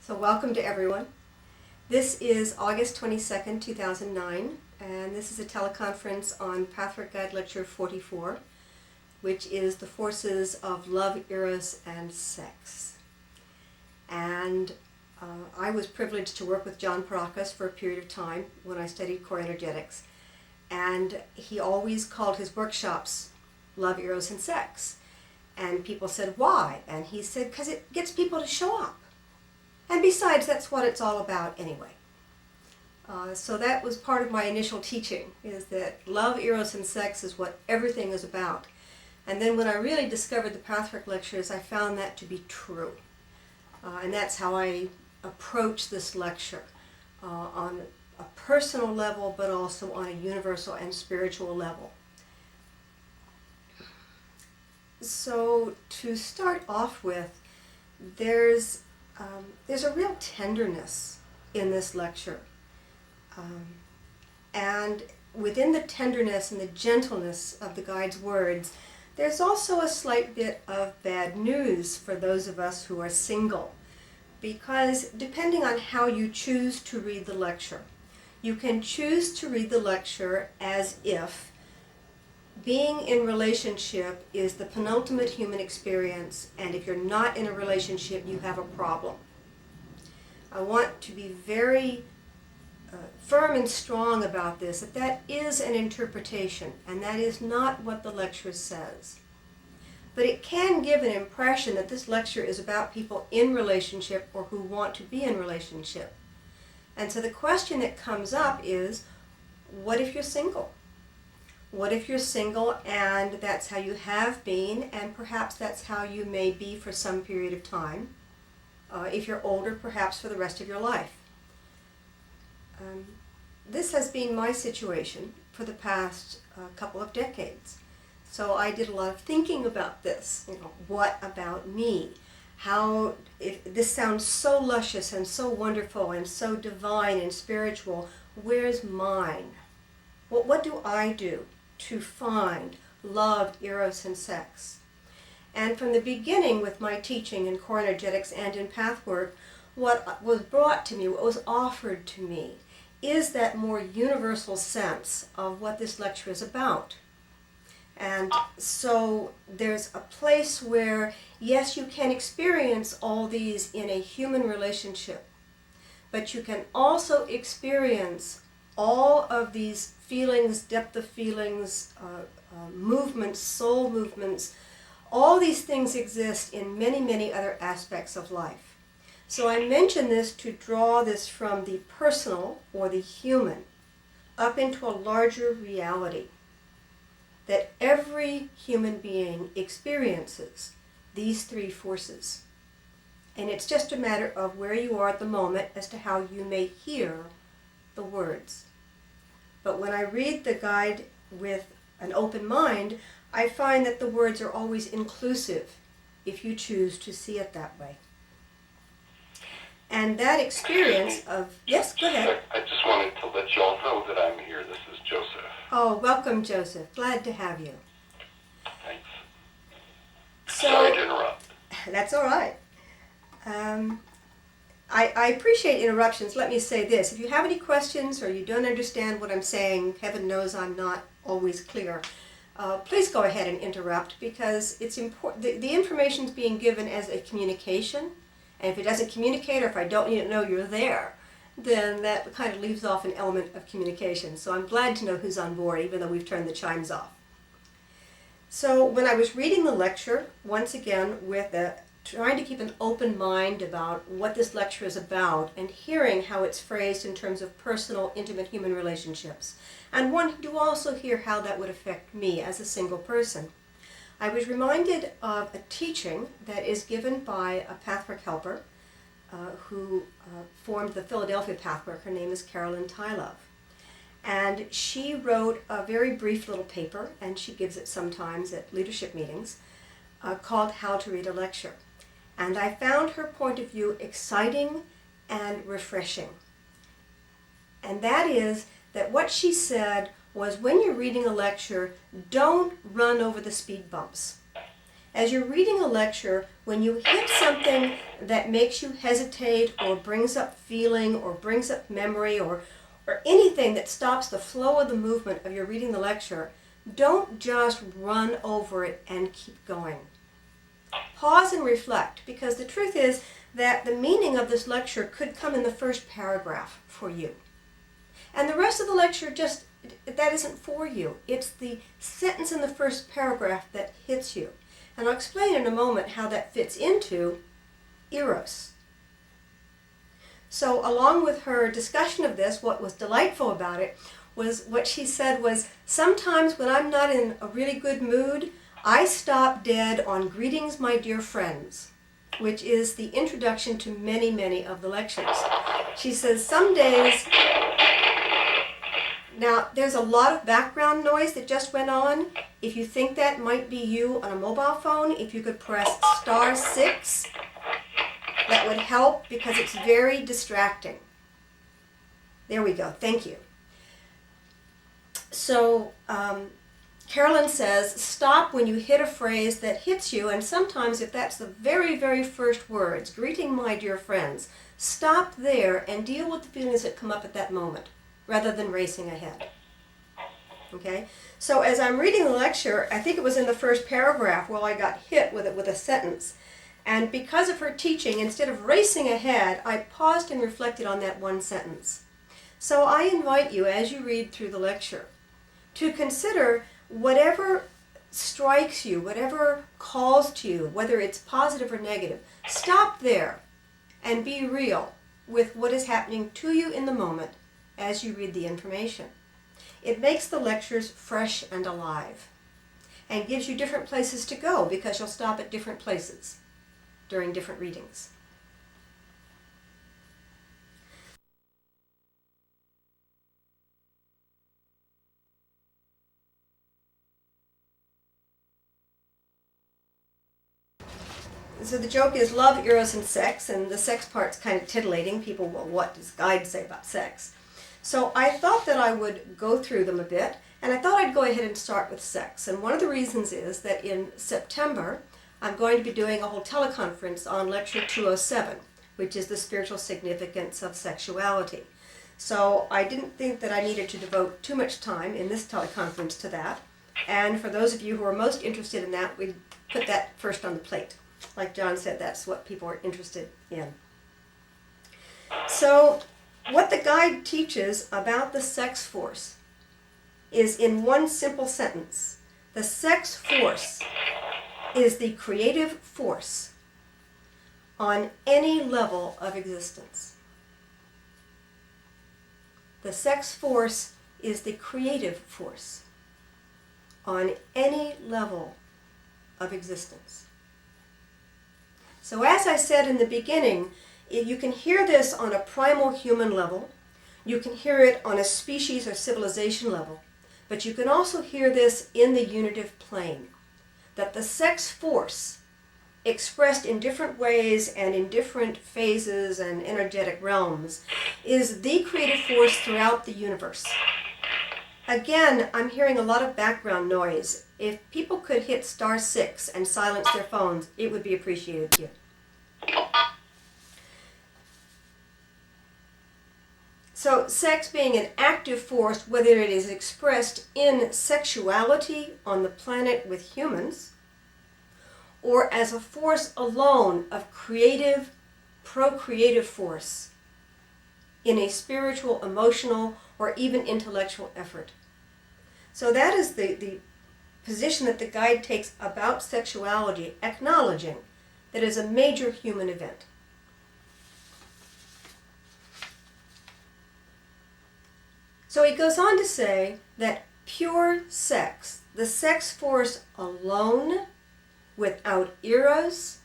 So welcome to everyone. This is August 22nd, 2009, and this is a teleconference on Pathwork Guide Lecture 44, which is the forces of love, eros, and sex. And I was privileged to work with John Parakas for a period of time when I studied core energetics, and he always called his workshops Love, Eros, and Sex. And people said, why? And he said, because it gets people to show up. And besides, that's what it's all about anyway. So that was part of my initial teaching, is that love, eros, and sex is what everything is about. And then when I really discovered the Pathwork lectures, I found that to be true. And that's how I approach this lecture, on a personal level, but also on a universal and spiritual level. So to start off with, there's a real tenderness in this lecture. And within the tenderness and the gentleness of the guide's words, there's also a slight bit of bad news for those of us who are single. Because depending on how you choose to read the lecture, you can choose to read the lecture as if being in relationship is the penultimate human experience, and if you're not in a relationship, you have a problem. I want to be very firm and strong about this, that is an interpretation, and that is not what the lecture says. But it can give an impression that this lecture is about people in relationship or who want to be in relationship. And so the question that comes up is, what if you're single? What if you're single and that's how you have been, and perhaps that's how you may be for some period of time? If you're older, perhaps for the rest of your life. This has been my situation for the past couple of decades. So I did a lot of thinking about this. What about me? If this sounds so luscious and so wonderful and so divine and spiritual, where's mine? What do I do to find love, eros, and sex? And from the beginning with my teaching in core energetics and in pathwork, what was brought to me, what was offered to me, is that more universal sense of what this lecture is about. And so there's a place where, yes, you can experience all these in a human relationship, but you can also experience all of these feelings, depth of feelings, movements, soul movements. All these things exist in many, many other aspects of life. So I mention this to draw this from the personal or the human up into a larger reality, that every human being experiences these three forces. And it's just a matter of where you are at the moment as to how you may hear the words. But when I read the guide with an open mind, I find that the words are always inclusive if you choose to see it that way. And that experience of... Yes, go ahead. I just wanted to let you all know that I'm here. This is Joseph. Oh, welcome, Joseph. Glad to have you. Thanks. So, Sorry to interrupt. That's all right. I appreciate interruptions. Let me say this. If you have any questions or you don't understand what I'm saying, heaven knows I'm not always clear, please go ahead and interrupt, because it's important. The information is being given as a communication, and if it doesn't communicate, or if I don't know you're there, then that kind of leaves off an element of communication. So I'm glad to know who's on board, even though we've turned the chimes off. So when I was reading the lecture, once again, with trying to keep an open mind about what this lecture is about, and hearing how it's phrased in terms of personal, intimate human relationships, and wanting to also hear how that would affect me as a single person, I was reminded of a teaching that is given by a pathwork helper who formed the Philadelphia Pathwork. Her name is Carolyn Tylove. And she wrote a very brief little paper, and she gives it sometimes at leadership meetings, called How to Read a Lecture. And I found her point of view exciting and refreshing. And that is that what she said was, when you're reading a lecture, don't run over the speed bumps. As you're reading a lecture, when you hit something that makes you hesitate or brings up feeling or brings up memory or anything that stops the flow of the movement of your reading the lecture, don't just run over it and keep going. Pause and reflect, because the truth is that the meaning of this lecture could come in the first paragraph for you. And the rest of the lecture that isn't for you. It's the sentence in the first paragraph that hits you. And I'll explain in a moment how that fits into Eros. So along with her discussion of this, what was delightful about it was what she said was, sometimes when I'm not in a really good mood, I stop dead on "Greetings, my dear friends," which is the introduction to many, many of the lectures. She says some days, now there's a lot of background noise that just went on. If you think that might be you on a mobile phone, if you could press *6, that would help, because it's very distracting. There we go, thank you. So Carolyn says, stop when you hit a phrase that hits you, and sometimes if that's the very, very first words, "Greeting, my dear friends," stop there and deal with the feelings that come up at that moment, rather than racing ahead. Okay? So as I'm reading the lecture, I think it was in the first paragraph where I got hit with a sentence. And because of her teaching, instead of racing ahead, I paused and reflected on that one sentence. So I invite you, as you read through the lecture, to consider whatever strikes you, whatever calls to you, whether it's positive or negative. Stop there and be real with what is happening to you in the moment as you read the information. It makes the lectures fresh and alive, and gives you different places to go, because you'll stop at different places during different readings. So the joke is love, eros, and sex, and the sex part's kind of titillating. People, well, what does guide say about sex? So I thought that I would go through them a bit, and I thought I'd go ahead and start with sex. And one of the reasons is that in September, I'm going to be doing a whole teleconference on Lecture 207, which is the spiritual significance of sexuality. So I didn't think that I needed to devote too much time in this teleconference to that. And for those of you who are most interested in that, we put that first on the plate. Like John said, that's what people are interested in. So what the guide teaches about the sex force is in one simple sentence. The sex force is the creative force on any level of existence. The sex force is the creative force on any level of existence. So as I said in the beginning, you can hear this on a primal human level, you can hear it on a species or civilization level, but you can also hear this in the unitive plane, that the sex force, expressed in different ways and in different phases and energetic realms, is the creative force throughout the universe. Again, I'm hearing a lot of background noise. If people could hit *6 and silence their phones, it would be appreciated here. So sex being an active force, whether it is expressed in sexuality on the planet with humans, or as a force alone of creative, procreative force in a spiritual, emotional, or even intellectual effort. So that is the position that the guide takes about sexuality, acknowledging that it is a major human event. So he goes on to say that pure sex, the sex force alone, without eros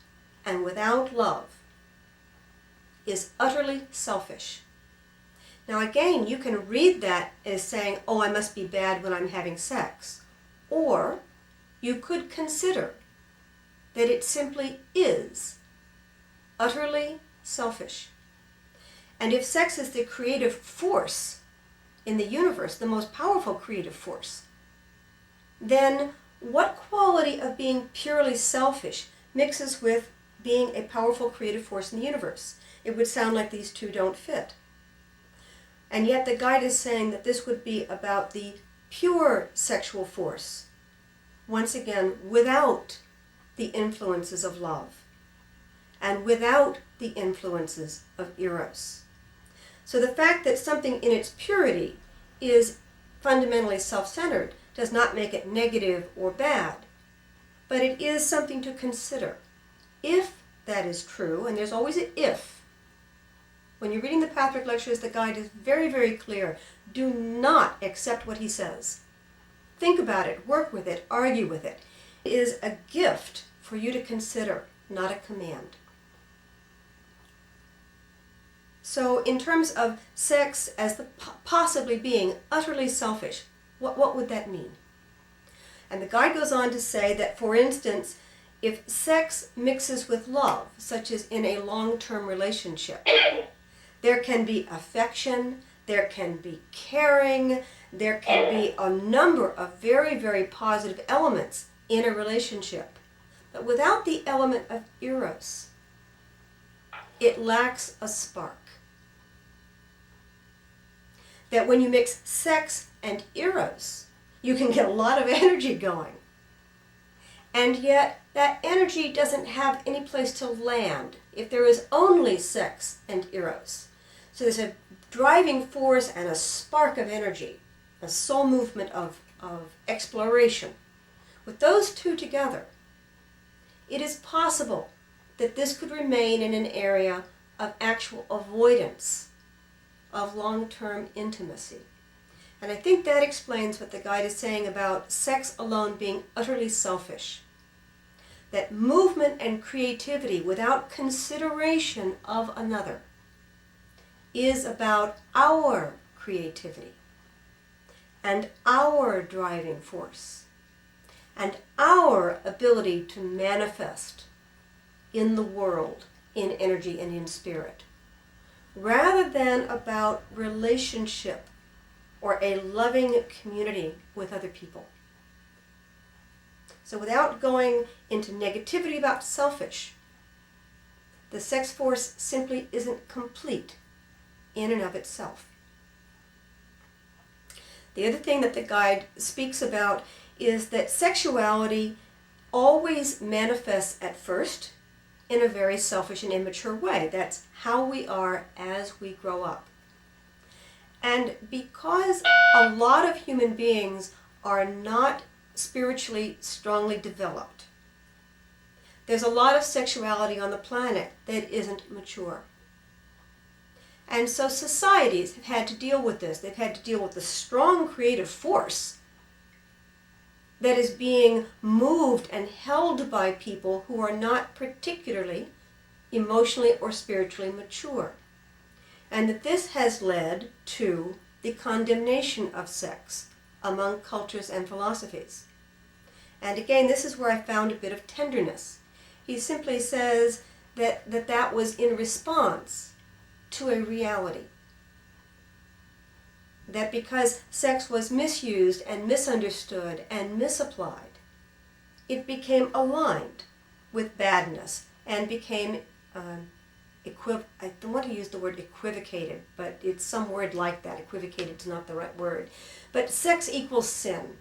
and without love, is utterly selfish. Now again, you can read that as saying, oh, I must be bad when I'm having sex. Or you could consider that it simply is utterly selfish. And if sex is the creative force in the universe, the most powerful creative force, then what quality of being purely selfish mixes with being a powerful creative force in the universe? It would sound like these two don't fit. And yet the guide is saying that this would be about the pure sexual force, once again, without the influences of love and without the influences of Eros. So the fact that something in its purity is fundamentally self-centered does not make it negative or bad, but it is something to consider. If that is true, and there's always an if, when you're reading the Pathwork Lectures, the guide is very, very clear. Do not accept what he says. Think about it, work with it, argue with it. It is a gift for you to consider, not a command. So in terms of sex as the possibly being utterly selfish, what would that mean? And the guide goes on to say that, for instance, if sex mixes with love, such as in a long-term relationship, there can be affection, there can be caring, there can be a number of very, very positive elements in a relationship. But without the element of Eros, it lacks a spark. That when you mix sex and Eros, you can get a lot of energy going. And yet, that energy doesn't have any place to land if there is only sex and Eros. So there's a driving force and a spark of energy, a soul movement of exploration. With those two together, it is possible that this could remain in an area of actual avoidance of long-term intimacy. And I think that explains what the guide is saying about sex alone being utterly selfish. That movement and creativity without consideration of another is about our creativity and our driving force and our ability to manifest in the world, in energy and in spirit, rather than about relationship or a loving community with other people. So without going into negativity about selfish, the sex force simply isn't complete in and of itself. The other thing that the guide speaks about is that sexuality always manifests at first in a very selfish and immature way. That's how we are as we grow up. And because a lot of human beings are not spiritually strongly developed, there's a lot of sexuality on the planet that isn't mature. And so societies have had to deal with this. They've had to deal with the strong creative force that is being moved and held by people who are not particularly emotionally or spiritually mature. And that this has led to the condemnation of sex among cultures and philosophies. And again, this is where I found a bit of tenderness. He simply says that was in response to a reality. That because sex was misused and misunderstood and misapplied, it became aligned with badness and became I don't want to use the word equivocated, but it's some word like that. Equivocated is not the right word. But sex equals sin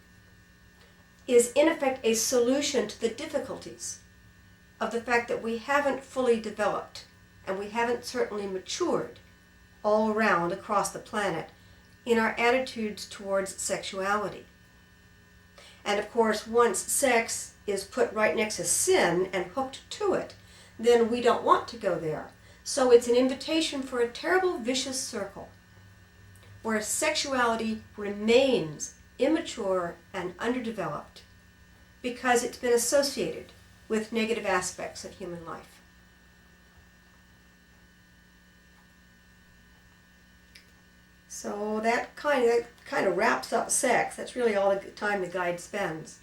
is in effect a solution to the difficulties of the fact that we haven't fully developed and we haven't certainly matured all around across the planet in our attitudes towards sexuality. And of course, once sex is put right next to sin and hooked to it, then we don't want to go there. So it's an invitation for a terrible vicious circle where sexuality remains immature and underdeveloped because it's been associated with negative aspects of human life. So that kind of wraps up sex. That's really all the time the guide spends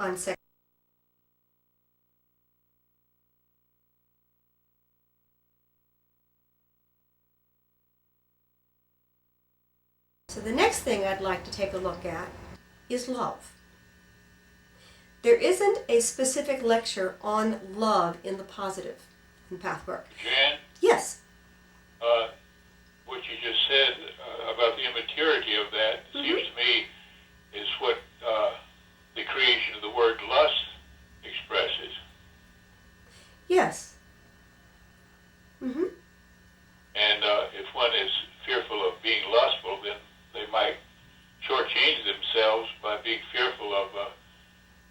on sex. So the next thing I'd like to take a look at is love. There isn't a specific lecture on love in the positive in pathwork. Jan, Yes. what you just said about the immaturity of that seems to me is what the creation of the word lust expresses. Yes. Mm-hmm. And if one is fearful of being lustful, then they might shortchange themselves by being fearful of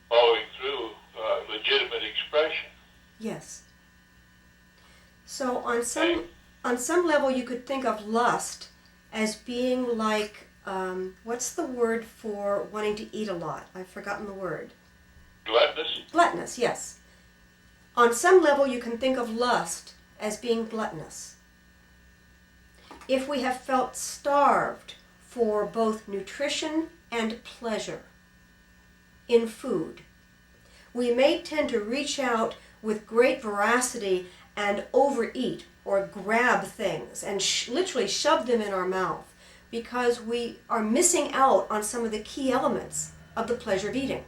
following through legitimate expression. Yes. So on some level you could think of lust as being like, what's the word for wanting to eat a lot? I've forgotten the word. Gluttonous? Gluttonous, yes. On some level you can think of lust as being gluttonous. If we have felt starved for both nutrition and pleasure in food, we may tend to reach out with great voracity and overeat or grab things and literally shove them in our mouth because we are missing out on some of the key elements of the pleasure of eating.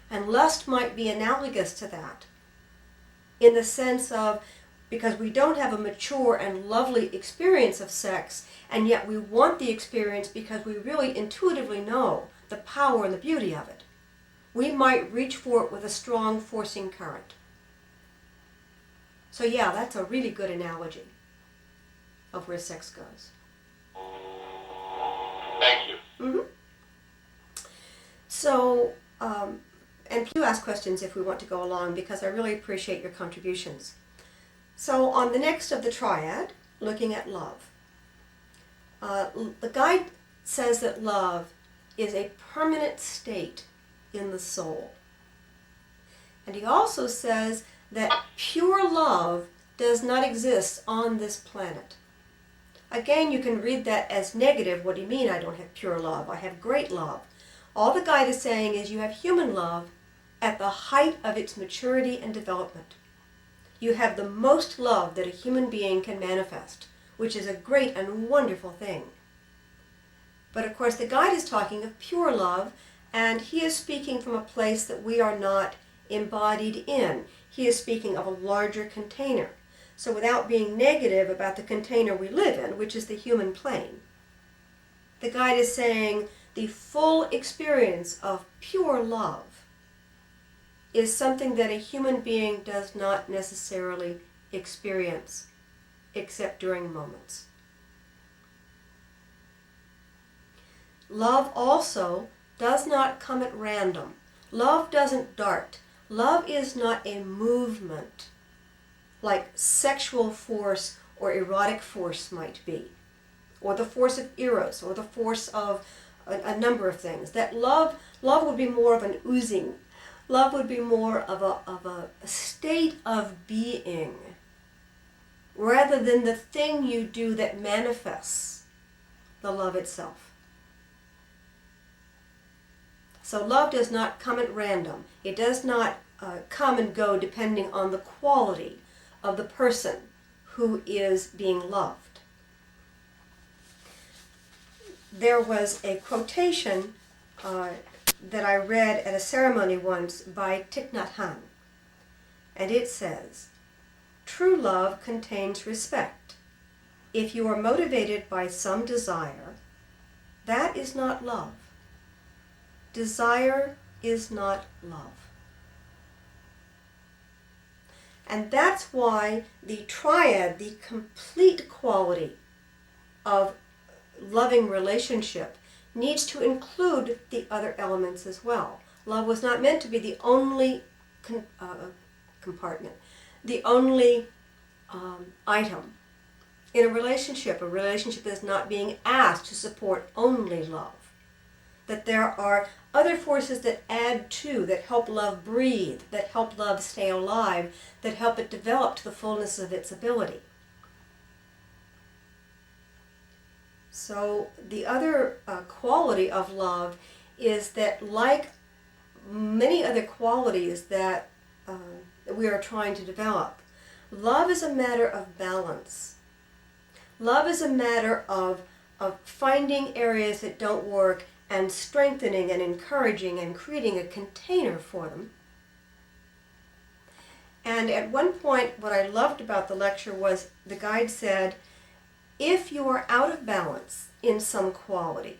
And lust might be analogous to that in the sense of, because we don't have a mature and lovely experience of sex, and yet we want the experience because we really intuitively know the power and the beauty of it, we might reach for it with a strong forcing current. So yeah, that's a really good analogy of where sex goes. Thank you. Mm-hmm. So, and please ask questions if we want to go along, because I really appreciate your contributions. So on the next of the triad, looking at love, the guide says that love is a permanent state in the soul. And he also says that pure love does not exist on this planet. Again, you can read that as negative. What do you mean I don't have pure love? I have great love. All the guide is saying is you have human love at the height of its maturity and development. You have the most love that a human being can manifest, which is a great and wonderful thing. But of course the guide is talking of pure love, and he is speaking from a place that we are not embodied in. He is speaking of a larger container. So without being negative about the container we live in, which is the human plane, the guide is saying the full experience of pure love is something that a human being does not necessarily experience, except during moments. Love also does not come at random. Love doesn't dart. Love is not a movement like sexual force or erotic force might be, or the force of Eros, or the force of a number of things. That love would be more of an oozing. Love would be more of a state of being, rather than the thing you do that manifests the love itself. So love does not come at random. It does not come and go depending on the quality of the person who is being loved. There was a quotation that I read at a ceremony once by Thich Nhat Hanh, and it says, "True love contains respect. If you are motivated by some desire, that is not love. Desire is not love." And that's why the triad, the complete quality of loving relationship, needs to include the other elements as well. Love was not meant to be the only compartment, the only item in a relationship. A relationship is not being asked to support only love. That there are other forces that add to, that help love breathe, that help love stay alive, that help it develop to the fullness of its ability. So the other quality of love is that, like many other qualities that we are trying to develop, love is a matter of balance. Love is a matter of finding areas that don't work and strengthening and encouraging and creating a container for them. And at one point, what I loved about the lecture was the guide said, if you are out of balance in some quality,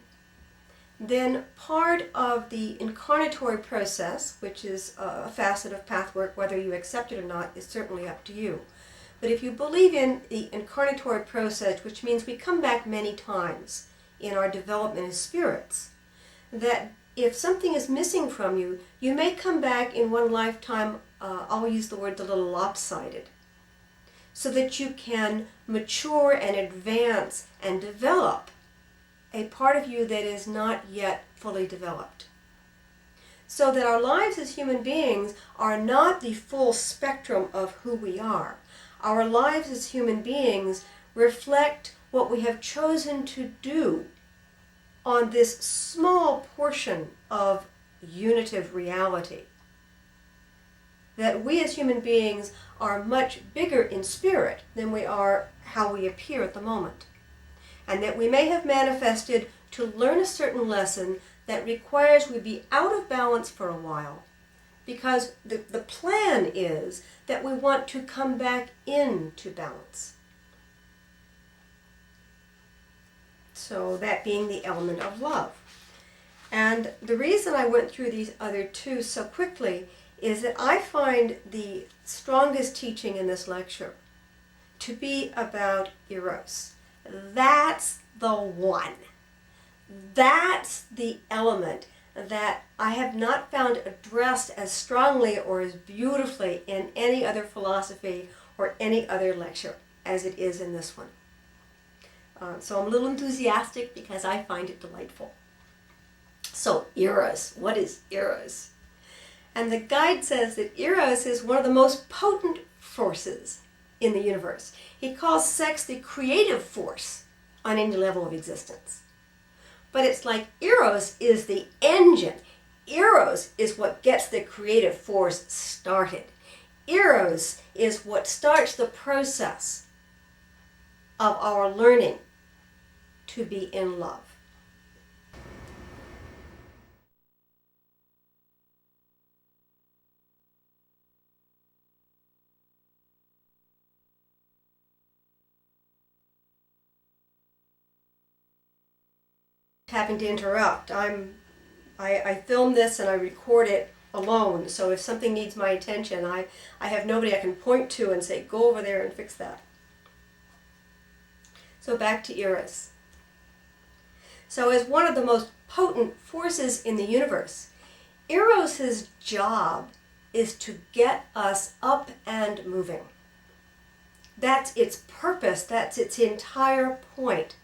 then part of the incarnatory process, which is a facet of pathwork, whether you accept it or not, is certainly up to you. But if you believe in the incarnatory process, which means we come back many times in our development as spirits, that if something is missing from you, you may come back in one lifetime, I'll use the word a little lopsided, so that you can mature and advance and develop a part of you that is not yet fully developed. So that our lives as human beings are not the full spectrum of who we are. Our lives as human beings reflect what we have chosen to do on this small portion of unitive reality. That we as human beings are much bigger in spirit than we are how we appear at the moment. And that we may have manifested to learn a certain lesson that requires we be out of balance for a while, because the plan is that we want to come back into balance. So that being the element of love. And the reason I went through these other two so quickly is that I find the strongest teaching in this lecture to be about Eros. That's the one. That's the element that I have not found addressed as strongly or as beautifully in any other philosophy or any other lecture as it is in this one. So I'm a little enthusiastic because I find it delightful. So Eros, what is Eros? And the guide says that Eros is one of the most potent forces in the universe. He calls sex the creative force on any level of existence. But it's like Eros is the engine. Eros is what gets the creative force started. Eros is what starts the process of our learning to be in love. Having to interrupt. I film this and I record it alone, so if something needs my attention, I have nobody I can point to and say, go over there and fix that. So back to Eros. So as one of the most potent forces in the universe, Eros' job is to get us up and moving. That's its purpose, that's its entire point.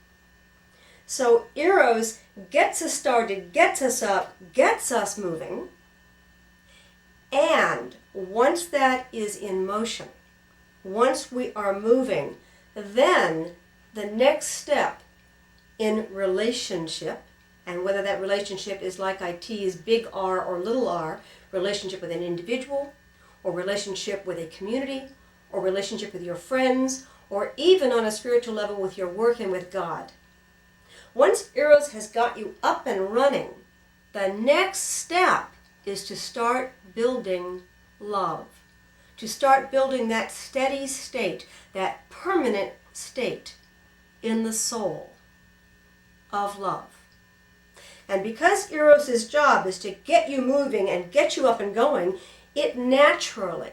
So Eros gets us started, gets us up, gets us moving, and once that is in motion, once we are moving, then the next step in relationship, and whether that relationship is like I tease big R or little r, relationship with an individual, or relationship with a community, or relationship with your friends, or even on a spiritual level with your work and with God. Once Eros has got you up and running, the next step is to start building love. To start building that steady state, that permanent state in the soul of love. And because Eros' job is to get you moving and get you up and going, it naturally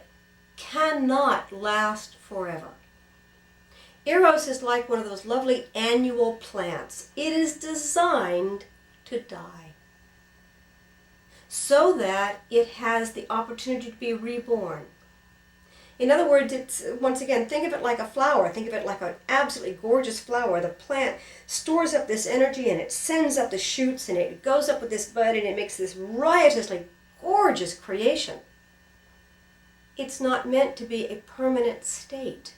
cannot last forever. Eros is like one of those lovely annual plants. It is designed to die so that it has the opportunity to be reborn. In other words, it's, once again, think of it like a flower. Think of it like an absolutely gorgeous flower. The plant stores up this energy and it sends up the shoots and it goes up with this bud and it makes this riotously gorgeous creation. It's not meant to be a permanent state.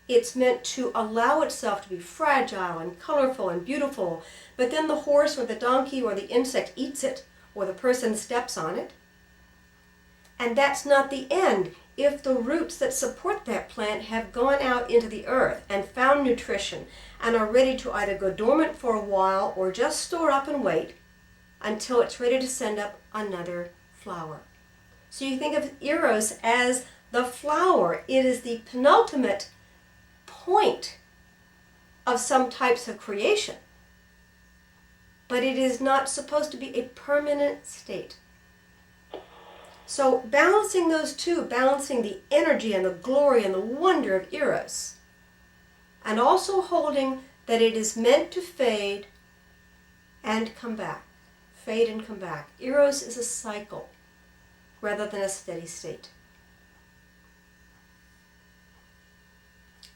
It's meant to allow itself to be fragile and colorful and beautiful, but then the horse or the donkey or the insect eats it, or the person steps on it. And that's not the end. if the roots that support that plant have gone out into the earth and found nutrition and are ready to either go dormant for a while or just store up and wait until it's ready to send up another flower. So you think of Eros as the flower. It is the penultimate point of some types of creation. But it is not supposed to be a permanent state. So balancing those two, balancing the energy and the glory and the wonder of Eros, and also holding that it is meant to fade and come back. Fade and come back. Eros is a cycle rather than a steady state.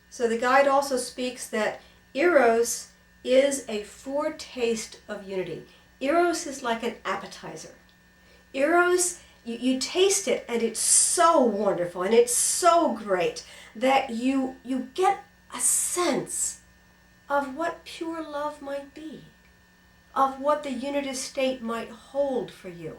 So the guide also speaks that Eros is a foretaste of unity. Eros is like an appetizer. Eros, you taste it and it's so wonderful and it's so great that you get a sense of what pure love might be, of what the unitive state might hold for you.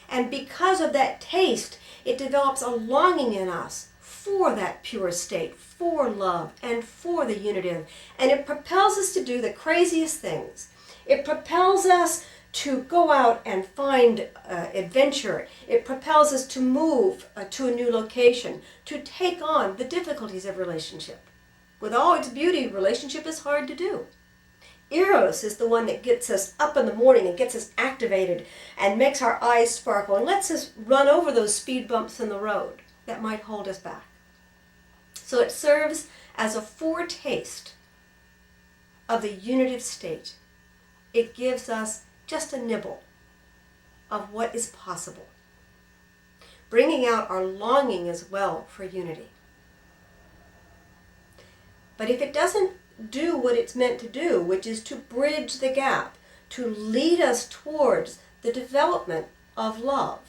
And because of that taste, it develops a longing in us for that pure state, for love, and for the unitive. And it propels us to do the craziest things. It propels us to go out and find adventure. It propels us to move to a new location, to take on the difficulties of relationship. With all its beauty, relationship is hard to do. Eros is the one that gets us up in the morning and gets us activated and makes our eyes sparkle and lets us run over those speed bumps in the road that might hold us back. So it serves as a foretaste of the unitive state. It gives us just a nibble of what is possible, bringing out our longing as well for unity. But if it doesn't do what it's meant to do, which is to bridge the gap, to lead us towards the development of love,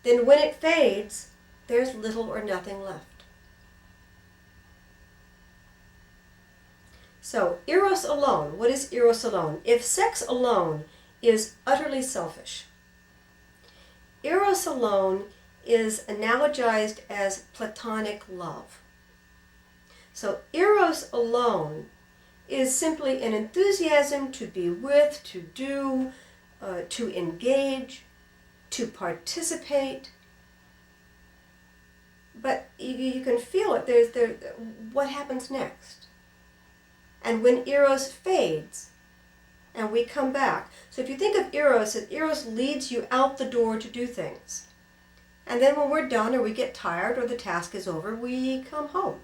then when it fades, there's little or nothing left. So, Eros alone, what is Eros alone? If sex alone is utterly selfish, Eros alone is analogized as platonic love. So Eros alone is simply an enthusiasm to be with, to do, to engage, to participate. But you can feel it. There's what happens next. And when Eros fades, and we come back. So if you think of Eros, Eros leads you out the door to do things. And then when we're done, or we get tired, or the task is over, we come home.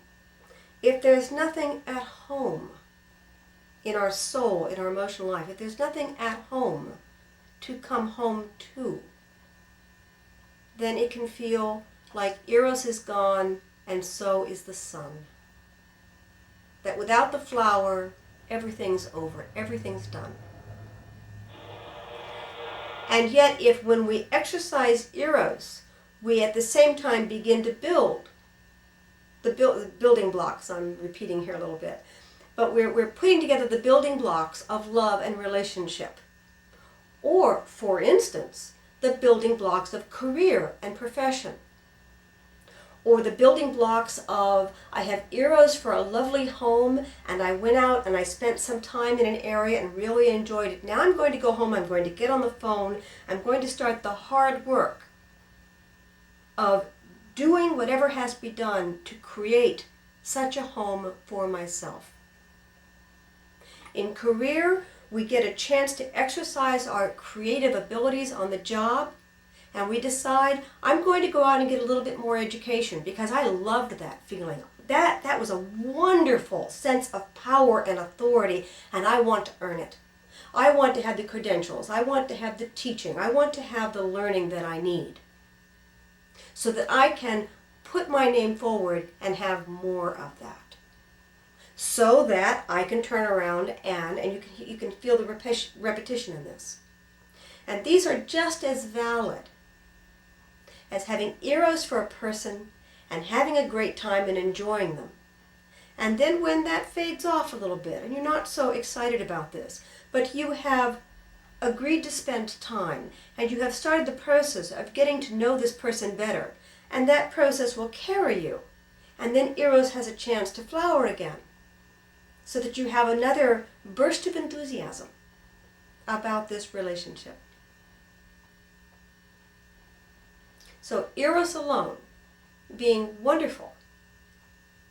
If there's nothing at home in our soul, in our emotional life, if there's nothing at home to come home to, then it can feel like Eros is gone and so is the sun. That without the flower, everything's over, everything's done. And yet, if when we exercise Eros, we at the same time begin to build the building blocks, I'm repeating here a little bit, but we're putting together the building blocks of love and relationship. Or, for instance, the building blocks of career and profession. Or the building blocks of, I have Eros for a lovely home, and I went out and I spent some time in an area and really enjoyed it. Now I'm going to go home, I'm going to get on the phone, I'm going to start the hard work of doing whatever has to be done to create such a home for myself. In career, we get a chance to exercise our creative abilities on the job, and we decide, I'm going to go out and get a little bit more education because I loved that feeling. That was a wonderful sense of power and authority, and I want to earn it. I want to have the credentials. I want to have the teaching. I want to have the learning that I need so that I can put my name forward and have more of that. So that I can turn around and you can feel the repetition in this. And these are just as valid as having Eros for a person and having a great time and enjoying them. And then when that fades off a little bit and you're not so excited about this, but you have agreed to spend time and you have started the process of getting to know this person better And that process will carry you. And then Eros has a chance to flower again, so that you have another burst of enthusiasm about this relationship. So Eros alone being wonderful,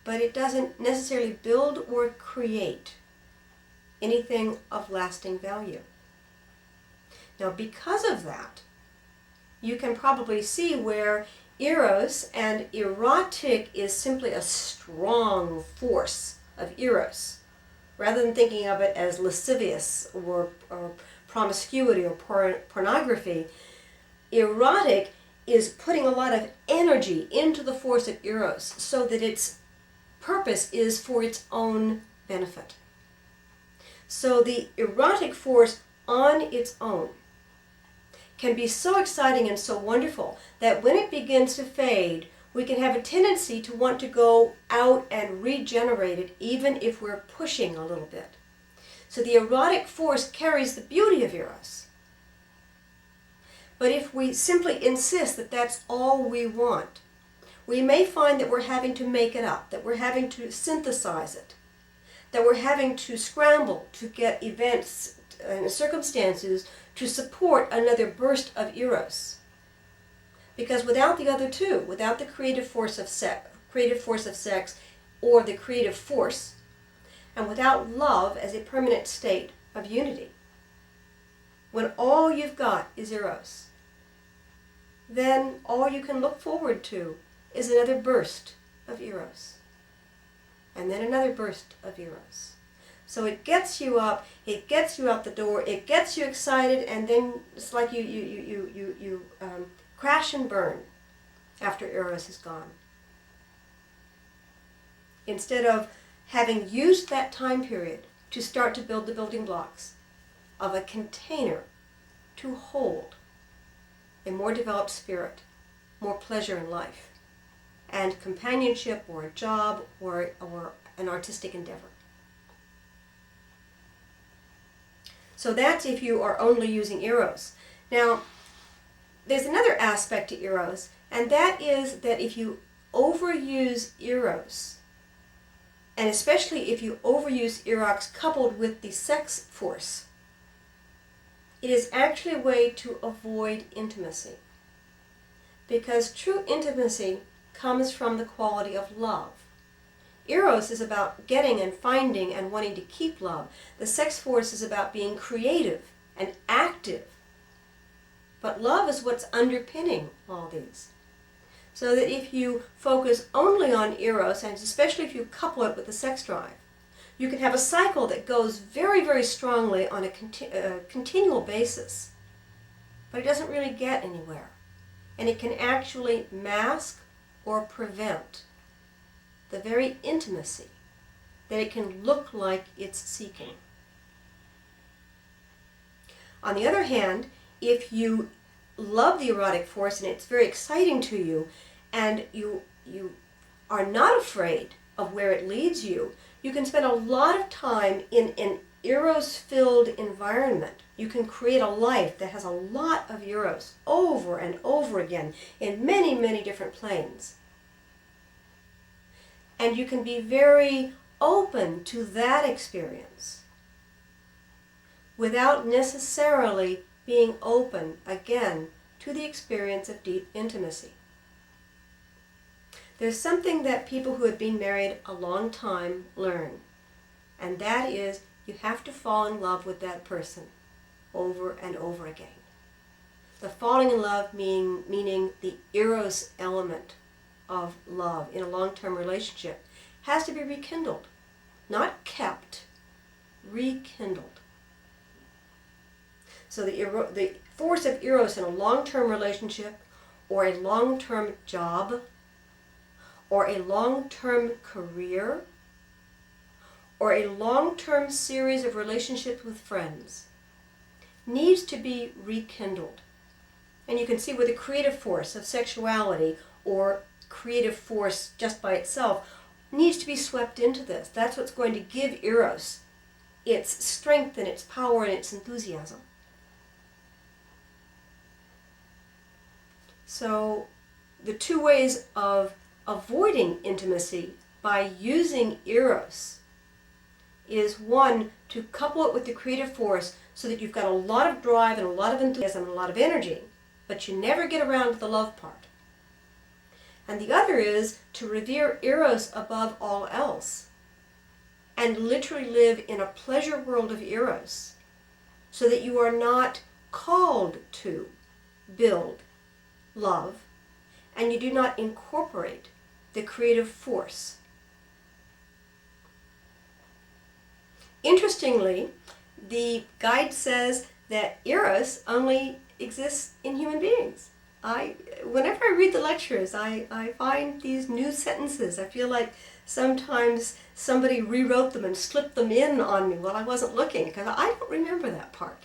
but it doesn't necessarily build or create anything of lasting value. Now, because of that, you can probably see where Eros and erotic is simply a strong force of Eros, rather than thinking of it as lascivious or promiscuity or pornography. Erotic is putting a lot of energy into the force of Eros so that its purpose is for its own benefit. So the erotic force on its own can be so exciting and so wonderful that when it begins to fade, we can have a tendency to want to go out and regenerate it, even if we're pushing a little bit. So the erotic force carries the beauty of Eros. But if we simply insist that that's all we want, we may find that we're having to make it up, that we're having to synthesize it, that we're having to scramble to get events and circumstances to support another burst of Eros. Because without the other two, without the creative force of sex or the creative force, and without love as a permanent state of unity, when all you've got is Eros, then all you can look forward to is another burst of Eros. And then another burst of Eros. So it gets you up, it gets you out the door, it gets you excited, and then it's like you crash and burn after Eros is gone. Instead of having used that time period to start to build the building blocks of a container to hold a more developed spirit, more pleasure in life, and companionship or a job or an artistic endeavor. So that's if you are only using Eros. Now, there's another aspect to Eros, and that is that if you overuse Eros, and especially if you overuse Eros coupled with the sex force, it is actually a way to avoid intimacy. Because true intimacy comes from the quality of love. Eros is about getting and finding and wanting to keep love. The sex force is about being creative and active. But love is what's underpinning all these. So that if you focus only on Eros, and especially if you couple it with the sex drive, you can have a cycle that goes very, very strongly on a continual basis. But it doesn't really get anywhere. And it can actually mask or prevent the very intimacy that it can look like it's seeking. On the other hand, if you love the erotic force and it's very exciting to you, and you are not afraid of where it leads you, you can spend a lot of time in an Eros-filled environment. You can create a life that has a lot of Eros over and over again in many, many different planes. And you can be very open to that experience without necessarily being open, again, to the experience of deep intimacy. There's something that people who have been married a long time learn, and that is you have to fall in love with that person over and over again. The falling in love meaning the Eros element of love in a long-term relationship has to be rekindled, not kept, rekindled. So the force of Eros in a long-term relationship or a long-term job or a long-term career or a long-term series of relationships with friends needs to be rekindled. And you can see where the creative force of sexuality or creative force just by itself needs to be swept into this. That's what's going to give Eros its strength and its power and its enthusiasm. So the two ways of avoiding intimacy by using Eros is, one, to couple it with the creative force so that you've got a lot of drive and a lot of enthusiasm and a lot of energy, but you never get around to the love part. And the other is to revere Eros above all else and literally live in a pleasure world of Eros so that you are not called to build love and you do not incorporate the creative force. Interestingly, the guide says that Eros only exists in human beings. Whenever I read the lectures, I find these new sentences. I feel like sometimes somebody rewrote them and slipped them in on me while I wasn't looking, because I don't remember that part.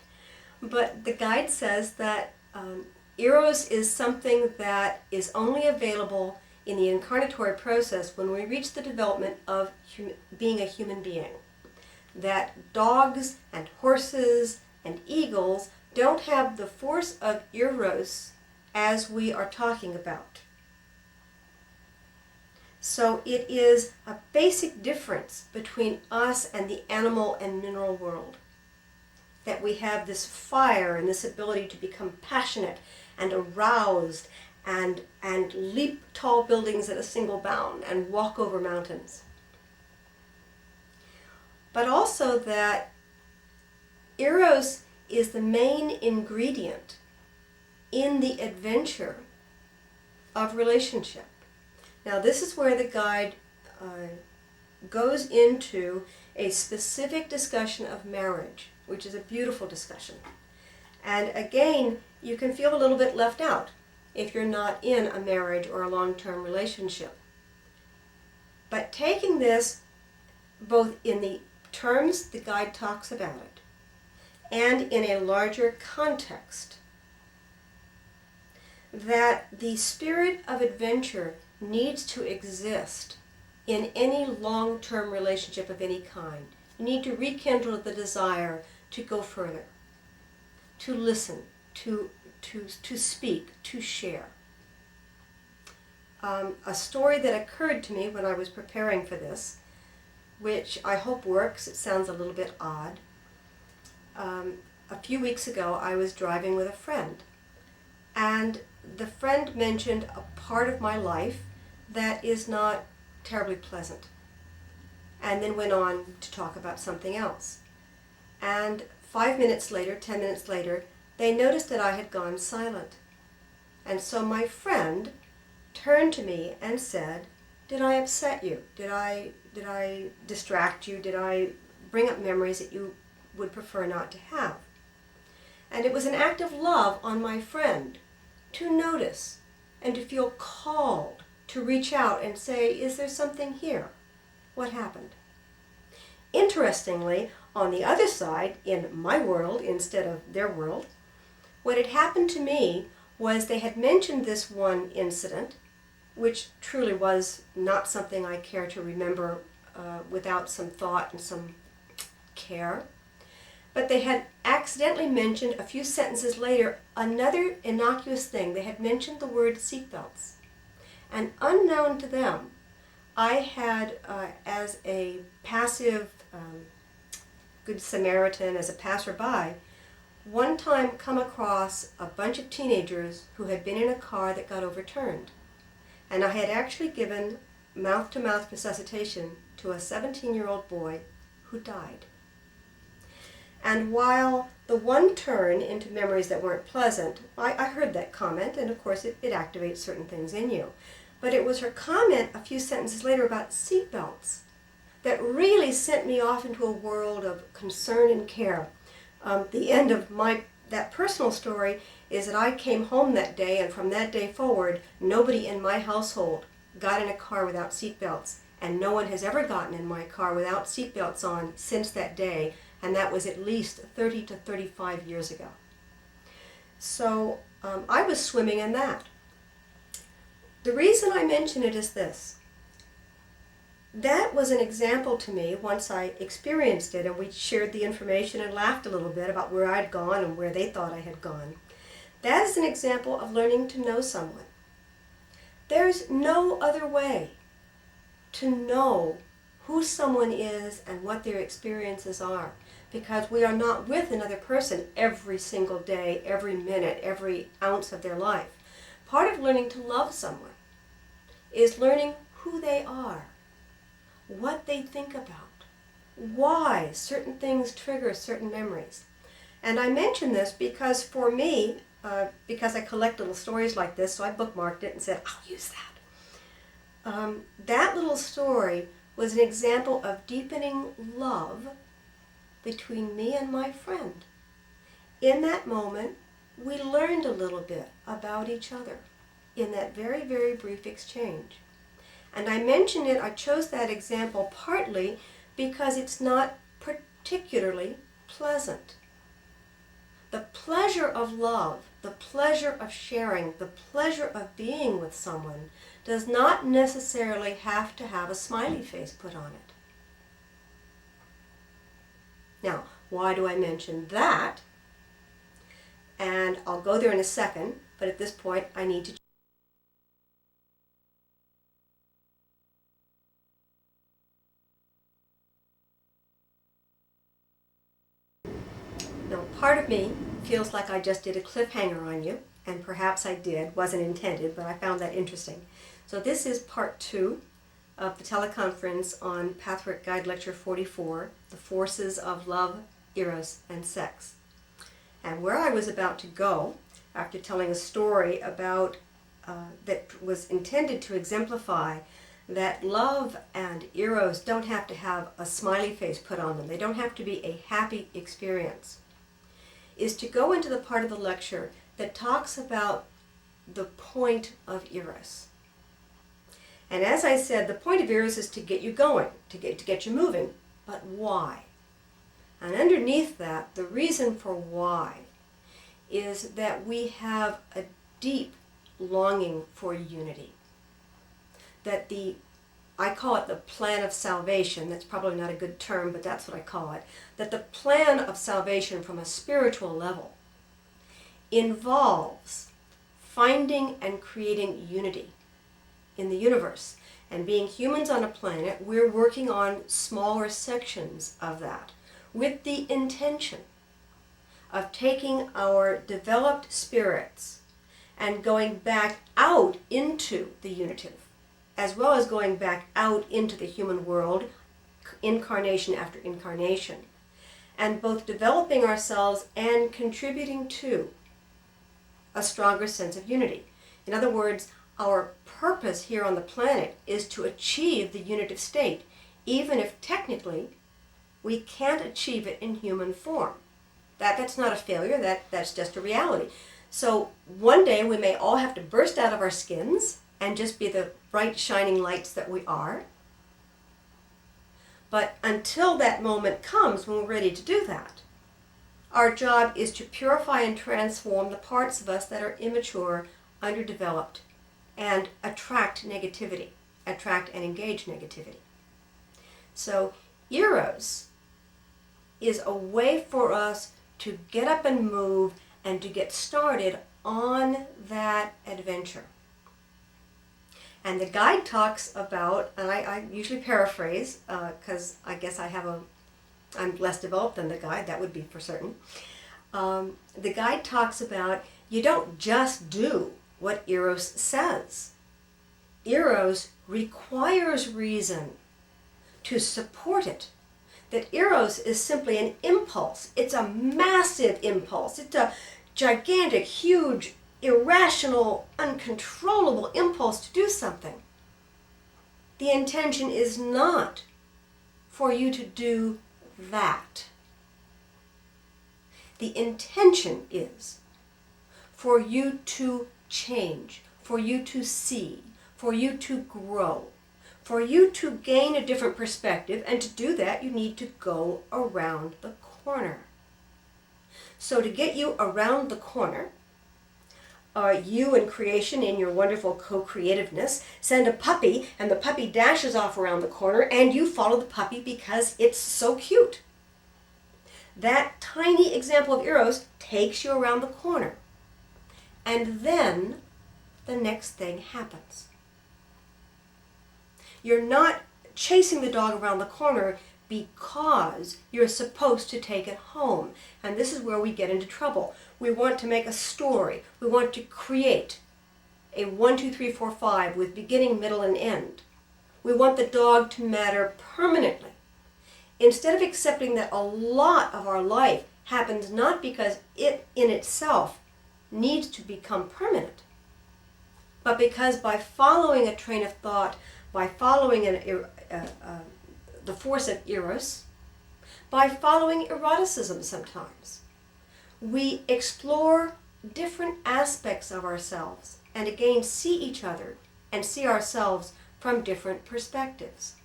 But the guide says that Eros is something that is only available in the incarnatory process when we reach the development of being a human being. That dogs and horses and eagles don't have the force of Eros as we are talking about. So it is a basic difference between us and the animal and mineral world. That we have this fire and this ability to become passionate and aroused and leap tall buildings at a single bound and walk over mountains. But also that Eros is the main ingredient in the adventure of relationship. Now this is where the guide goes into a specific discussion of marriage, which is a beautiful discussion. And again, you can feel a little bit left out if you're not in a marriage or a long-term relationship. But taking this both in the terms the guide talks about it and in a larger context, that the spirit of adventure needs to exist in any long-term relationship of any kind. You need to rekindle the desire to go further, to listen, to speak, to share. A story that occurred to me when I was preparing for this, which I hope works. It sounds a little bit odd. A few weeks ago, I was driving with a friend, and the friend mentioned a part of my life that is not terribly pleasant, and then went on to talk about something else. And 5 minutes later, 10 minutes later, they noticed that I had gone silent. And so my friend turned to me and said, "Did I upset you? Did I distract you? Did I bring up memories that you would prefer not to have?" And it was an act of love on my friend to notice and to feel called to reach out and say, "Is there something here? What happened?" Interestingly, on the other side, in my world instead of their world, what had happened to me was they had mentioned this one incident, which truly was not something I care to remember without some thought and some care. But they had accidentally mentioned a few sentences later another innocuous thing. They had mentioned the word seatbelts. And unknown to them, I had, as a passive Good Samaritan, as a passerby, one time come across a bunch of teenagers who had been in a car that got overturned. And I had actually given mouth-to-mouth resuscitation to a 17-year-old boy who died. And while the one turn into memories that weren't pleasant, I heard that comment, and of course it activates certain things in you. But it was her comment a few sentences later about seatbelts that really sent me off into a world of concern and care. The end of that personal story is that I came home that day, and from that day forward, nobody in my household got in a car without seatbelts, and no one has ever gotten in my car without seatbelts on since that day, and that was at least 30 to 35 years ago. So I was swimming in that. The reason I mention it is this. That was an example to me once I experienced it, and we shared the information and laughed a little bit about where I'd gone and where they thought I had gone. That is an example of learning to know someone. There's no other way to know who someone is and what their experiences are, because we are not with another person every single day, every minute, every ounce of their life. Part of learning to love someone is learning who they are, what they think about, why certain things trigger certain memories. And I mention this because for me, because I collect little stories like this, so I bookmarked it and said, I'll use that. That little story was an example of deepening love between me and my friend. In that moment, we learned a little bit about each other in that very, very brief exchange. And I mention it, I chose that example partly because it's not particularly pleasant. The pleasure of love, the pleasure of sharing, the pleasure of being with someone does not necessarily have to have a smiley face put on it. Now, why do I mention that? And I'll go there in a second, but at this point I need to Now, part of me feels like I just did a cliffhanger on you, and perhaps I did, wasn't intended, but I found that interesting. So this is part 2 of the teleconference on Pathwork Guide Lecture 44, The Forces of Love, Eros, and Sex. And where I was about to go, after telling a story about that was intended to exemplify that love and Eros don't have to have a smiley face put on them. They don't have to be a happy experience, is to go into the part of the lecture that talks about the point of Eros. And as I said, the point of Eros is to get you going, to get you moving. But why? And underneath that, the reason for why is that we have a deep longing for unity. That I call it the plan of salvation. That's probably not a good term, but that's what I call it. That the plan of salvation from a spiritual level involves finding and creating unity in the universe. And being humans on a planet, we're working on smaller sections of that with the intention of taking our developed spirits and going back out into the unitive, as well as going back out into the human world, incarnation after incarnation, and both developing ourselves and contributing to a stronger sense of unity. In other words, our purpose here on the planet is to achieve the unitive state, even if technically we can't achieve it in human form. That's not a failure, that's just a reality. So one day we may all have to burst out of our skins and just be the bright shining lights that we are. But until that moment comes when we're ready to do that, our job is to purify and transform the parts of us that are immature, underdeveloped, and attract negativity, attract and engage negativity. So Eros is a way for us to get up and move and to get started on that adventure. And the guide talks about, and I usually paraphrase because I guess I'm less developed than the guide, that would be for certain. The guide talks about you don't just do what Eros says. Eros requires reason to support it. That Eros is simply an impulse. It's a massive impulse. It's a gigantic, huge, irrational, uncontrollable impulse to do something. The intention is not for you to do that. The intention is for you to change, for you to see, for you to grow, for you to gain a different perspective, and to do that you need to go around the corner. So to get you around the corner, you in creation, in your wonderful co-creativeness, send a puppy, and the puppy dashes off around the corner, and you follow the puppy because it's so cute. That tiny example of Eros takes you around the corner. And then the next thing happens. You're not chasing the dog around the corner because you're supposed to take it home. And this is where we get into trouble. We want to make a story. We want to create a 1, 2, 3, 4, 5 with beginning, middle, and end. We want the dog to matter permanently. Instead of accepting that a lot of our life happens not because it in itself needs to become permanent, but because by following a train of thought, by following the force of Eros, by following eroticism sometimes, we explore different aspects of ourselves and again see each other and see ourselves from different perspectives.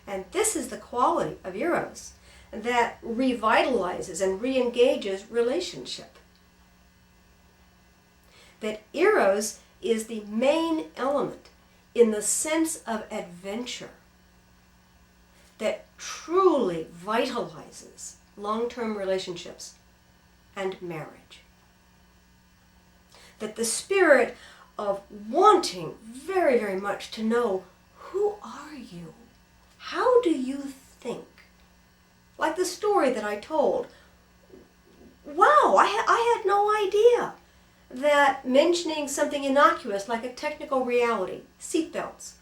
And this is the quality of Eros that revitalizes and re-engages relationship. That Eros is the main element in the sense of adventure that truly vitalizes long-term relationships and marriage. That the spirit of wanting very, very much to know, who are you? How do you think? Like the story that I told. Wow, I had no idea that mentioning something innocuous like a technical reality, seatbelts,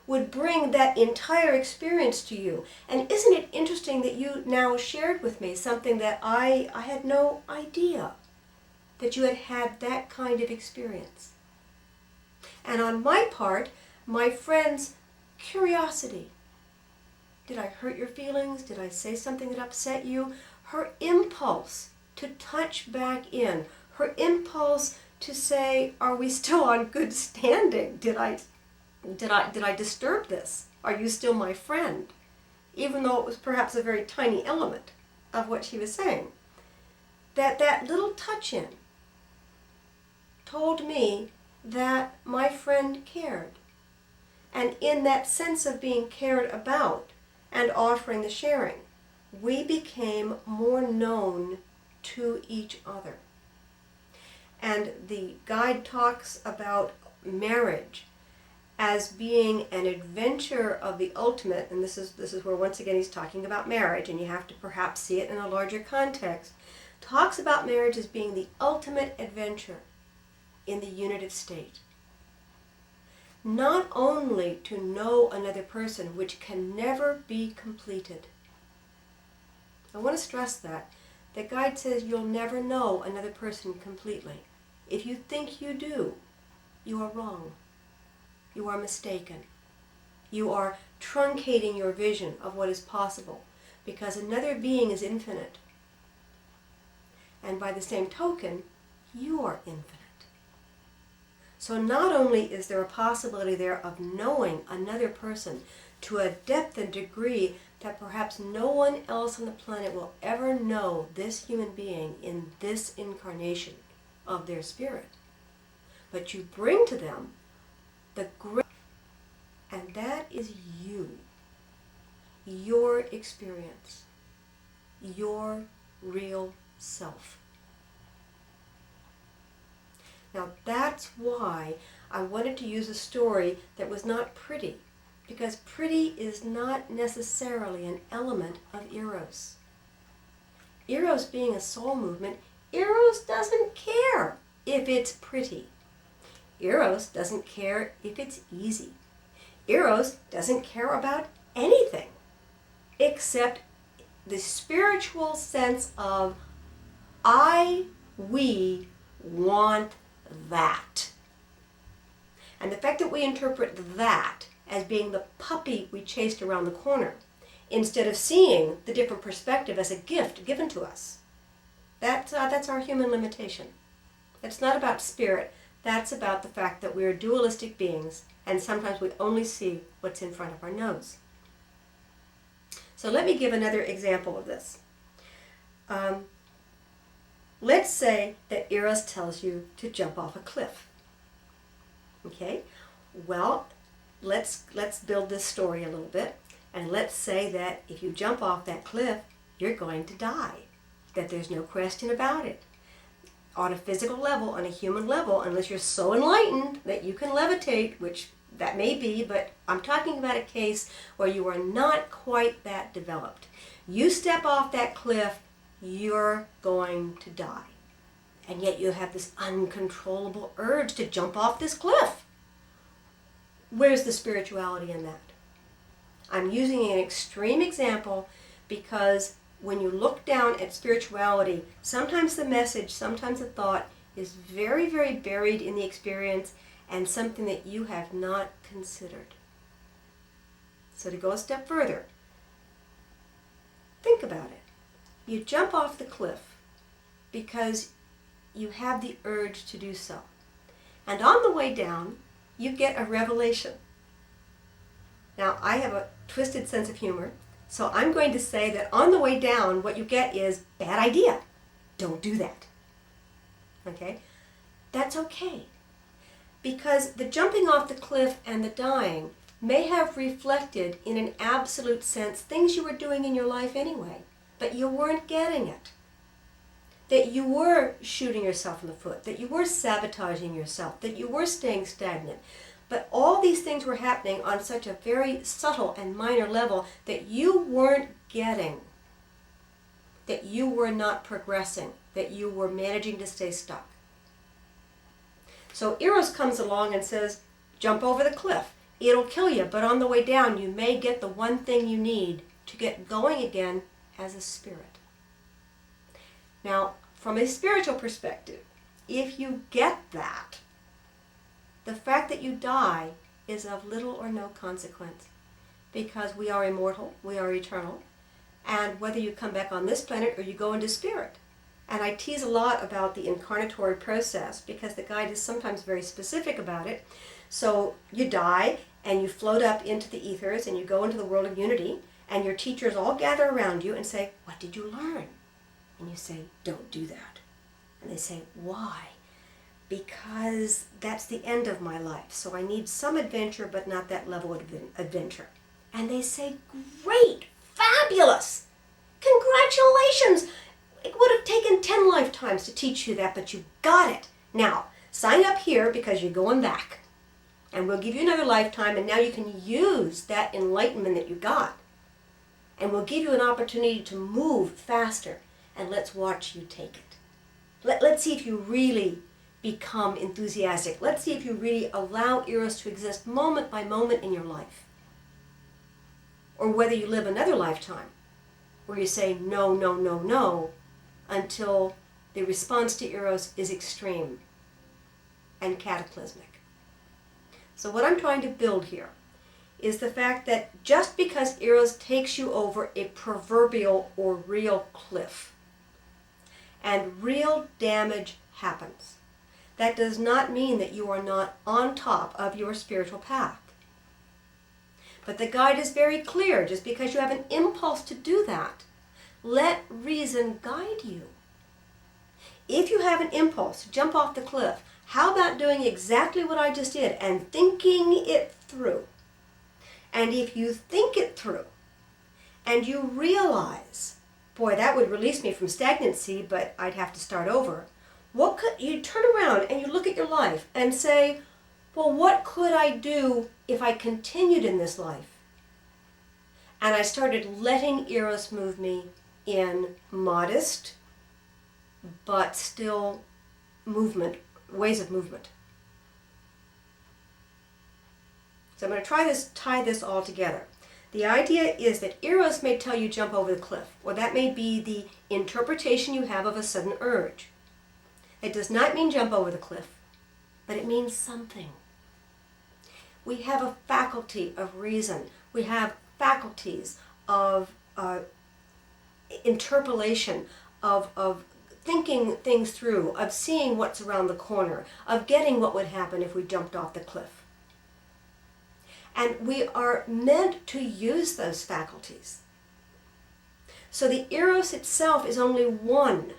would bring that entire experience to you. And isn't it interesting that you now shared with me something that I had no idea, that you had had that kind of experience. And on my part, my friend's curiosity. Did I hurt your feelings? Did I say something that upset you? Her impulse to touch back in. Her impulse to say, are we still on good standing? Did I disturb this? Are you still my friend? Even though it was perhaps a very tiny element of what she was saying. That little touch in told me that my friend cared. And in that sense of being cared about and offering the sharing, we became more known to each other. And the guide talks about marriage as being an adventure of the ultimate, and this is where once again he's talking about marriage, and you have to perhaps see it in a larger context, talks about marriage as being the ultimate adventure in the unitive state. Not only to know another person, which can never be completed. I want to stress that. The guide says you'll never know another person completely. If you think you do, you are wrong. You are mistaken. You are truncating your vision of what is possible, because another being is infinite. And by the same token, you are infinite. So not only is there a possibility there of knowing another person to a depth and degree that perhaps no one else on the planet will ever know this human being in this incarnation of their spirit, but you bring to them the great, and that is you, your experience, your real self. Now that's why I wanted to use a story that was not pretty, because pretty is not necessarily an element of Eros. Eros being a soul movement, Eros doesn't care if it's pretty. Eros doesn't care if it's easy. Eros doesn't care about anything except the spiritual sense of we want that. And the fact that we interpret that as being the puppy we chased around the corner, instead of seeing the different perspective as a gift given to us, that's our human limitation. It's not about spirit. That's about the fact that we're dualistic beings, and sometimes we only see what's in front of our nose. So let me give another example of this. Let's say that Eros tells you to jump off a cliff. Okay? Well, let's build this story a little bit, and let's say that if you jump off that cliff, you're going to die. That there's no question about it. On a physical level, on a human level, unless you're so enlightened that you can levitate, which That may be, but I'm talking about a case where you are not quite that developed. You step off that cliff, you're going to die. And yet you have this uncontrollable urge to jump off this cliff. Where's the spirituality in that? I'm using an extreme example because when you look down at spirituality, sometimes the message, sometimes the thought is very, very buried in the experience and something that you have not considered. So to go a step further, think about it. You jump off the cliff because you have the urge to do so. And on the way down, you get a revelation. Now, I have a twisted sense of humor, so I'm going to say that on the way down, what you get is, bad idea. Don't do that. Okay? That's okay. Because the jumping off the cliff and the dying may have reflected, in an absolute sense, things you were doing in your life anyway, but you weren't getting it. That you were shooting yourself in the foot, that you were sabotaging yourself, that you were staying stagnant. But all these things were happening on such a very subtle and minor level that you weren't getting, that you were not progressing, that you were managing to stay stuck. So Eros comes along and says, jump over the cliff. It'll kill you, but on the way down you may get the one thing you need to get going again as a spirit. Now, from a spiritual perspective, if you get that, the fact that you die is of little or no consequence, because we are immortal, we are eternal, and whether you come back on this planet or you go into spirit. And I tease a lot about the incarnatory process because the guide is sometimes very specific about it. So you die and you float up into the ethers and you go into the world of unity, and your teachers all gather around you and say, what did you learn? And you say, don't do that. And they say, why? Because that's the end of my life. So I need some adventure, but not that level of adventure. And they say, great, fabulous, congratulations. It would have taken 10 lifetimes to teach you that, but you got it. Now, sign up here because you're going back. And we'll give you another lifetime, and now you can use that enlightenment that you got. And we'll give you an opportunity to move faster, and let's watch you take it. Let's see if you really become enthusiastic. Let's see if you really allow Eros to exist moment by moment in your life. Or whether you live another lifetime where you say no, no, no, no, until the response to Eros is extreme and cataclysmic. So what I'm trying to build here is the fact that just because Eros takes you over a proverbial or real cliff and real damage happens, that does not mean that you are not on top of your spiritual path. But the guide is very clear. Just because you have an impulse to do that, let reason guide you. If you have an impulse to jump off the cliff, how about doing exactly what I just did and thinking it through? And if you think it through and you realize, boy, that would release me from stagnancy, but I'd have to start over. What could you turn around and you look at your life and say, well, what could I do if I continued in this life? And I started letting Eros move me in modest, but still ways of movement. So I'm going to tie this all together. The idea is that Eros may tell you jump over the cliff, or that may be the interpretation you have of a sudden urge. It does not mean jump over the cliff, but it means something. We have a faculty of reason. We have faculties of interpolation, of thinking things through, of seeing what's around the corner, of getting what would happen if we jumped off the cliff. And we are meant to use those faculties. So the Eros itself is only one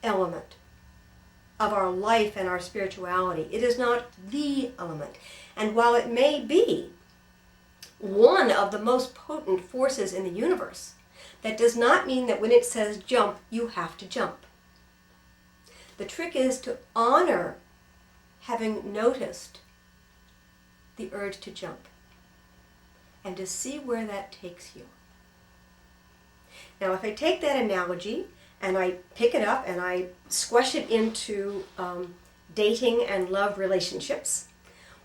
element of our life and our spirituality. It is not the element. And while it may be one of the most potent forces in the universe, that does not mean that when it says jump, you have to jump. The trick is to honor having noticed the urge to jump and to see where that takes you. Now, if I take that analogy and I pick it up and I squash it into dating and love relationships,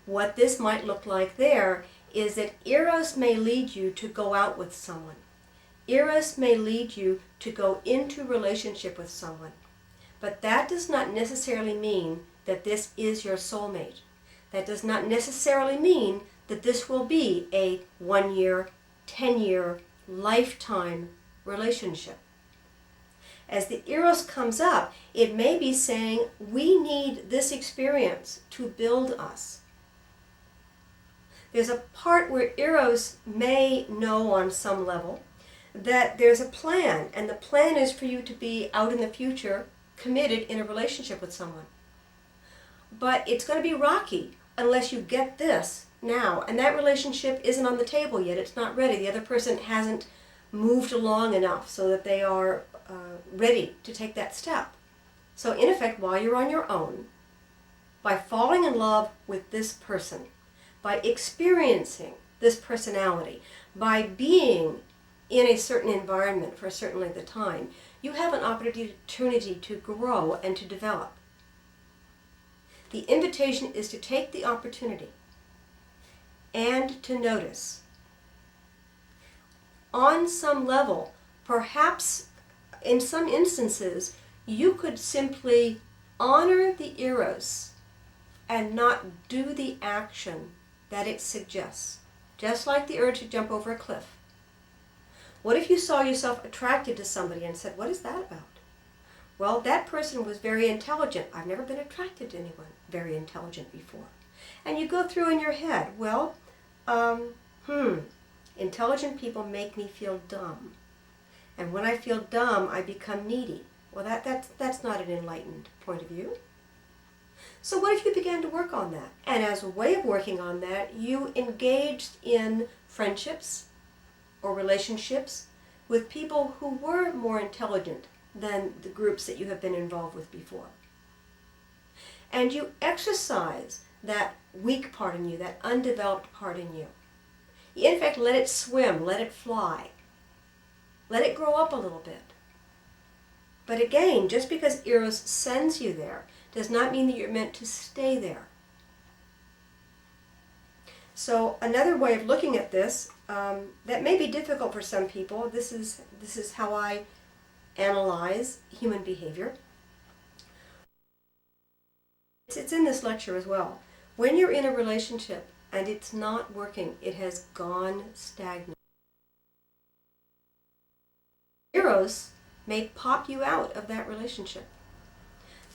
what this might look like there is that Eros may lead you to go out with someone. Eros may lead you to go into relationship with someone. But that does not necessarily mean that this is your soulmate. That does not necessarily mean that this will be a 1-year, 10-year, lifetime relationship. As the Eros comes up, it may be saying, we need this experience to build us. There's a part where Eros may know on some level that there's a plan, and the plan is for you to be out in the future committed in a relationship with someone. But it's going to be rocky unless you get this now, and that relationship isn't on the table yet. It's not ready. The other person hasn't moved along enough so that they are ready to take that step. So in effect, while you're on your own, by falling in love with this person, by experiencing this personality, by being in a certain environment for a certain length of time, you have an opportunity to grow and to develop. The invitation is to take the opportunity and to notice. On some level, perhaps in some instances, you could simply honor the Eros and not do the action that it suggests, just like the urge to jump over a cliff. What if you saw yourself attracted to somebody and said, what is that about? Well, that person was very intelligent. I've never been attracted to anyone very intelligent before. And you go through in your head, well, intelligent people make me feel dumb. And when I feel dumb, I become needy. Well, that's not an enlightened point of view. So what if you began to work on that? And as a way of working on that, you engaged in friendships or relationships with people who were more intelligent than the groups that you have been involved with before. And you exercise that weak part in you, that undeveloped part in you. You, in fact, let it swim, let it fly. Let it grow up a little bit. But again, just because Eros sends you there does not mean that you're meant to stay there. So another way of looking at this, that may be difficult for some people, this is how I analyze human behavior. It's in this lecture as well. When you're in a relationship and it's not working, it has gone stagnant. Eros may pop you out of that relationship.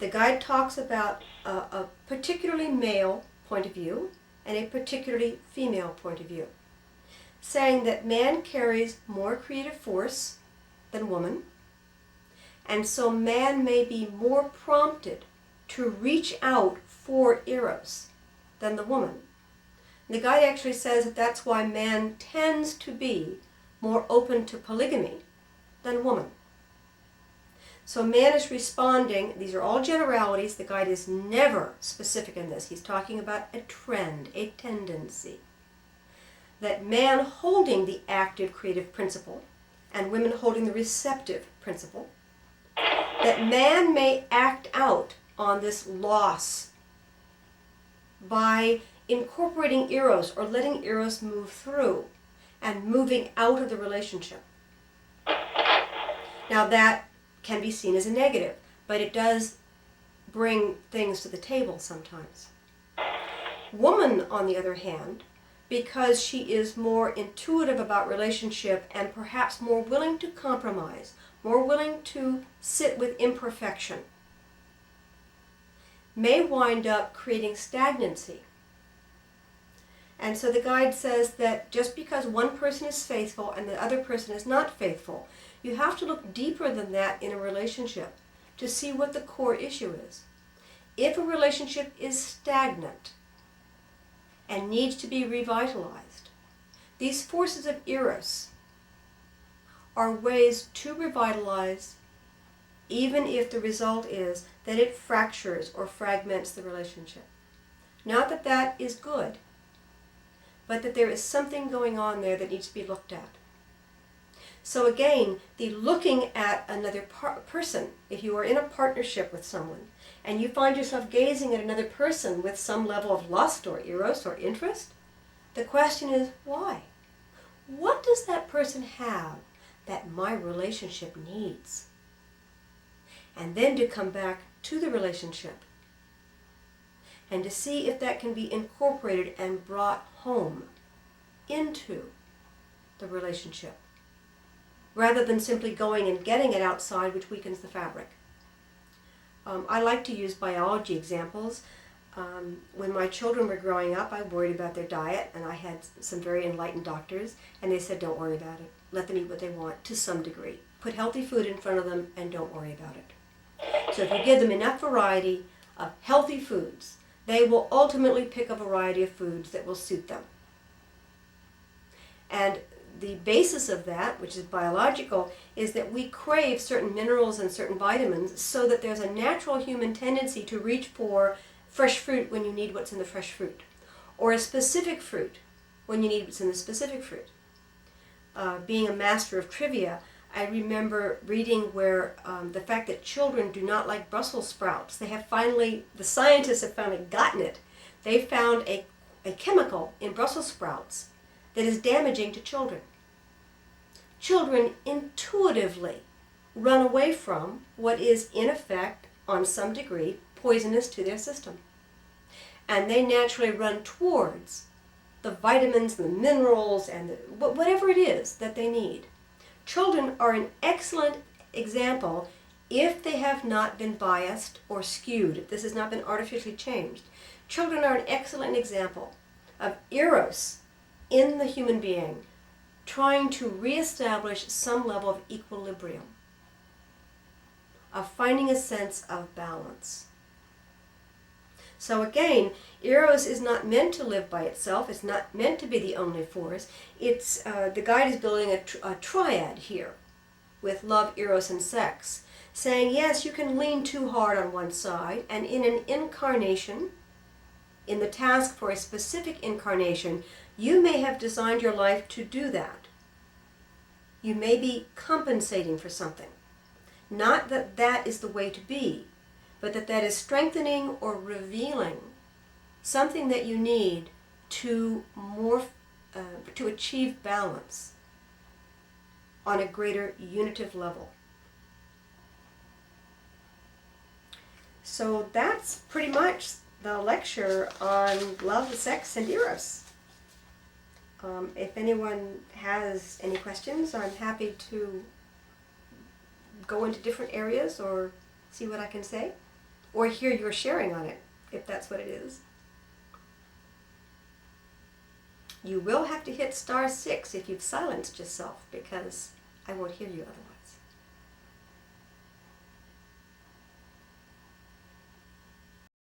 The guide talks about a particularly male point of view and a particularly female point of view, saying that man carries more creative force than woman, and so man may be more prompted to reach out for Eros than the woman. The guide actually says that that's why man tends to be more open to polygamy than woman. So man is responding, these are all generalities, the guide is never specific in this. He's talking about a trend, a tendency. That man holding the active creative principle and women holding the receptive principle, that man may act out on this loss by incorporating Eros or letting Eros move through and moving out of the relationship. Now that can be seen as a negative, but it does bring things to the table sometimes. Woman, on the other hand, because she is more intuitive about relationship and perhaps more willing to compromise, more willing to sit with imperfection, may wind up creating stagnancy. And so the guide says that just because one person is faithful and the other person is not faithful, you have to look deeper than that in a relationship to see what the core issue is. If a relationship is stagnant and needs to be revitalized, these forces of Eros are ways to revitalize, even if the result is that it fractures or fragments the relationship. Not that that is good. but that there is something going on there that needs to be looked at. So again, the looking at another person, if you are in a partnership with someone and you find yourself gazing at another person with some level of lust or eros or interest, the question is, why? What does that person have that my relationship needs? And then to come back to the relationship and to see if that can be incorporated and brought home into the relationship, rather than simply going and getting it outside, which weakens the fabric. I like to use biology examples. When my children were growing up, I worried about their diet, and I had some very enlightened doctors, and they said, don't worry about it. Let them eat what they want to some degree. Put healthy food in front of them and don't worry about it. So if you give them enough variety of healthy foods, they will ultimately pick a variety of foods that will suit them. And the basis of that, which is biological, is that we crave certain minerals and certain vitamins so that there's a natural human tendency to reach for fresh fruit when you need what's in the fresh fruit, or a specific fruit when you need what's in the specific fruit. Being a master of trivia, I remember reading where the fact that children do not like Brussels sprouts, the scientists have finally gotten it. They found a chemical in Brussels sprouts that is damaging to children. Children intuitively run away from what is, in effect, on some degree, poisonous to their system. And they naturally run towards the vitamins, the minerals, and whatever it is that they need. Children are an excellent example if they have not been biased or skewed, if this has not been artificially changed. Children are an excellent example of Eros in the human being trying to reestablish some level of equilibrium, of finding a sense of balance. So again, Eros is not meant to live by itself. It's not meant to be the only force. It's the guide is building a triad here with love, Eros, and sex, saying, yes, you can lean too hard on one side, and in an incarnation, in the task for a specific incarnation, you may have designed your life to do that. You may be compensating for something. Not that that is the way to be, but that is strengthening or revealing something that you need to achieve balance on a greater unitive level. So that's pretty much the lecture on love, sex, and Eros. If anyone has any questions, I'm happy to go into different areas or see what I can say, or hear your sharing on it, if that's what it is. You will have to hit *6 if you've silenced yourself, because I won't hear you otherwise.